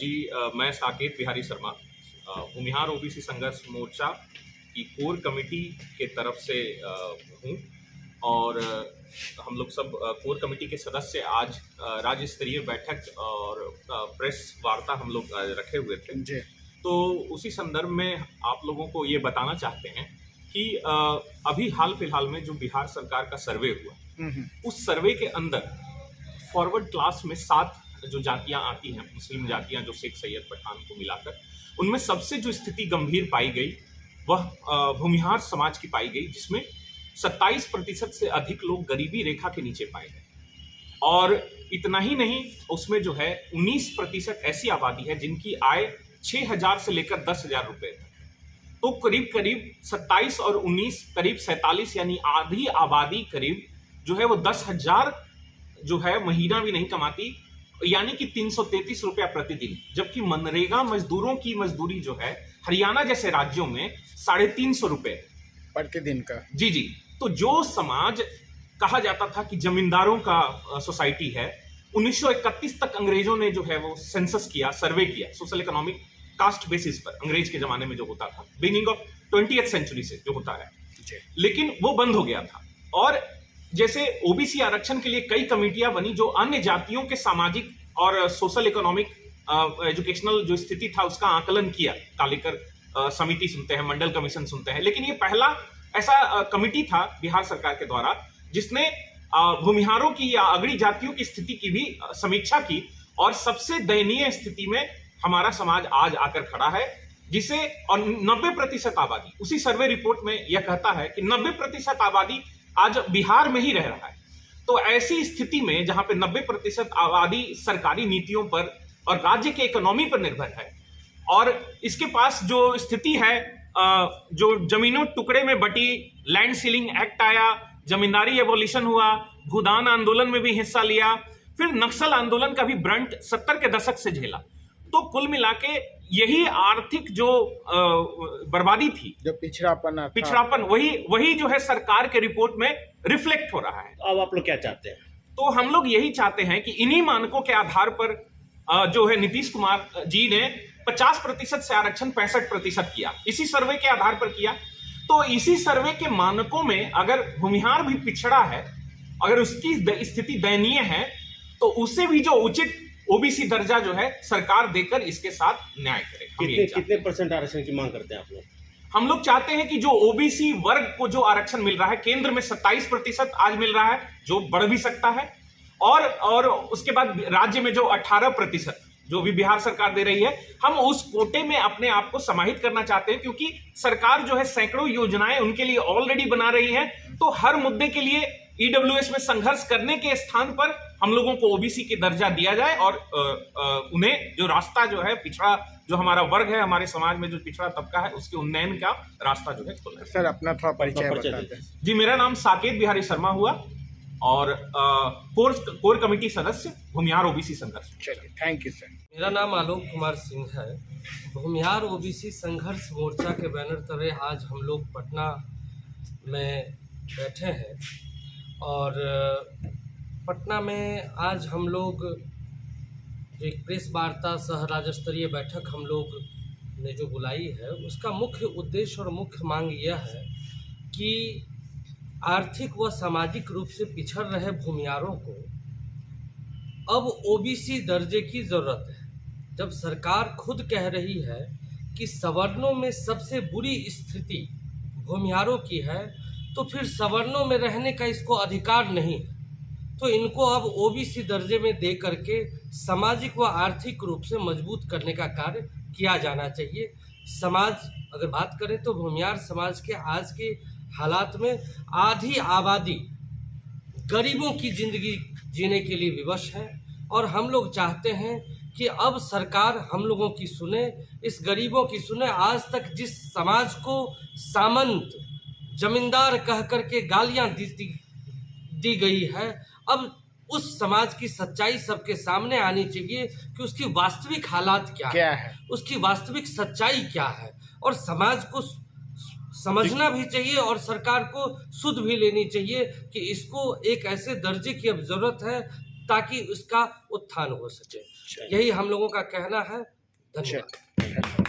मैं साकेत बिहारी शर्मा भूमिहार ओबीसी संघर्ष मोर्चा की कोर कमेटी के तरफ से हूँ और हम लोग सब कोर कमेटी के सदस्य आज राज्य स्तरीय बैठक और प्रेस वार्ता हम लोग रखे हुए थे। तो उसी संदर्भ में आप लोगों को ये बताना चाहते हैं कि अभी हाल फिलहाल में जो बिहार सरकार का सर्वे हुआ, उस सर्वे के अंदर फॉरवर्ड क्लास में 7 जो जातियां आती हैं, मुस्लिम जातियां जो सिख सैयद पठान को मिलाकर, उनमें सबसे जो स्थिति गंभीर पाई गई वह भूमिहार समाज की पाई गई, जिसमें 27% से अधिक लोग गरीबी रेखा के नीचे पाए गए। और इतना ही नहीं, उसमें जो है 19% ऐसी आबादी है जिनकी आय 6,000 से लेकर 10,000 रुपए तक। तो करीब करीब 27 और 19 करीब 47, यानी आधी आबादी करीब जो है वो 10,000 जो है महीना भी नहीं कमाती, यानी कि 333 रुपया प्रतिदिन। जबकि मनरेगा मजदूरों की मजदूरी जो है हरियाणा जैसे राज्यों में 350 रुपए प्रतिदिन का। जी। तो जो समाज कहा जाता था कि जमींदारों का सोसाइटी है, 1931 तक अंग्रेजों ने जो है वो सेंसस किया, सर्वे किया सोशल इकोनॉमिक कास्ट बेसिस पर, अंग्रेज के जमाने में जो होता था, बिगिनिंग ऑफ 20th सेंचुरी से जो होता है, लेकिन वो बंद हो गया था। और जैसे ओबीसी आरक्षण के लिए कई कमेटियां बनी जो अन्य जातियों के सामाजिक और सोशल इकोनॉमिक एजुकेशनल जो स्थिति था उसका आकलन किया। कालेकर समिति सुनते हैं, मंडल कमीशन सुनते हैं, लेकिन ये पहला ऐसा कमिटी था बिहार सरकार के द्वारा जिसने भूमिहारों की या अगड़ी जातियों की स्थिति की भी समीक्षा की। और सबसे दयनीय स्थिति में हमारा समाज आज आकर खड़ा है, जिसे और 90% आबादी, उसी सर्वे रिपोर्ट में यह कहता है कि 90% आबादी आज बिहार में ही रह रहा है। तो ऐसी स्थिति में जहां पे 90% आबादी सरकारी नीतियों पर और राज्य के इकोनॉमी पर निर्भर है, और इसके पास जो स्थिति है, जो जमीनों टुकड़े में बटी, लैंड सीलिंग एक्ट आया, जमींदारी एबोलिशन हुआ, भूदान आंदोलन में भी हिस्सा लिया, फिर नक्सल आंदोलन का भी ब्रंट 70 के दशक से झेला। तो कुल मिला के यही आर्थिक जो बर्बादी थी, जो पिछड़ापन वही जो है सरकार के रिपोर्ट में रिफ्लेक्ट हो रहा है। अब आप लोग क्या चाहते हैं? तो हम लोग यही चाहते हैं कि इन्हीं मानकों के आधार पर जो है नीतीश कुमार जी ने 50% से आरक्षण 65% किया, इसी सर्वे के आधार पर किया। तो इसी सर्वे के मानकों में अगर भूमिहार भी पिछड़ा है, अगर उसकी स्थिति दयनीय है, तो उससे भी जो उचित ओबीसी दर्जा जो है सरकार देकर इसके साथ न्याय करे। कितने % आरक्षण की मांग करते हैं आप लोग? हम लोग चाहते हैं कि जो ओबीसी वर्ग को जो आरक्षण मिल रहा है, केंद्र में 27% आज मिल रहा है, जो बढ़ भी सकता है, और उसके बाद राज्य में जो 18% जो भी बिहार सरकार दे रही है, हम उस कोटे में अपने आप को समाहित करना चाहते हैं, क्योंकि सरकार जो है सैकड़ों योजनाएं उनके लिए ऑलरेडी बना रही है। तो हर मुद्दे के लिए ईडब्ल्यूएस में संघर्ष करने के स्थान पर हम लोगों को ओबीसी की दर्जा दिया जाए, और उन्हें जो रास्ता जो है पिछड़ा, जो हमारा वर्ग है, हमारे समाज में जो पिछड़ा तबका है, उसके उन्नयन का रास्ता जो है खोला। सर अपना थोड़ा परिचय बताते हैं। जी, मेरा नाम साकेत बिहारी शर्मा हुआ और कोर कमेटी सदस्य भूमिहार ओबीसी संघर्ष। चलिए, थैंक यू सर। मेरा नाम आलोक कुमार सिंह है। भूमिहार ओबीसी संघर्ष मोर्चा के बैनर तले आज हम लोग पटना में बैठे हैं, और पटना में आज हम लोग एक प्रेस वार्ता सह राज्य स्तरीय बैठक हम लोग ने जो बुलाई है, उसका मुख्य उद्देश्य और मुख्य मांग यह है कि आर्थिक व सामाजिक रूप से पिछड़ रहे भूमिहारों को अब ओबीसी दर्जे की ज़रूरत है। जब सरकार खुद कह रही है कि सवर्णों में सबसे बुरी स्थिति भूमिहारों की है, तो फिर सवर्णों में रहने का इसको अधिकार नहीं है। तो इनको अब ओबीसी दर्जे में दे करके सामाजिक व आर्थिक रूप से मजबूत करने का कार्य किया जाना चाहिए। समाज अगर बात करें तो भूमिहार समाज के आज के हालात में आधी आबादी गरीबों की ज़िंदगी जीने के लिए विवश है, और हम लोग चाहते हैं कि अब सरकार हम लोगों की सुने, इस गरीबों की सुने। आज तक जिस समाज को सामंत जमींदार कह करके गालियां दी गई है, अब उस समाज की सच्चाई सबके सामने आनी चाहिए कि उसकी वास्तविक हालात क्या है, उसकी वास्तविक सच्चाई क्या है, और समाज को समझना भी चाहिए और सरकार को सुध भी लेनी चाहिए कि इसको एक ऐसे दर्जे की अब जरूरत है ताकि उसका उत्थान हो सके। यही हम लोगों का कहना है। धन्यवाद।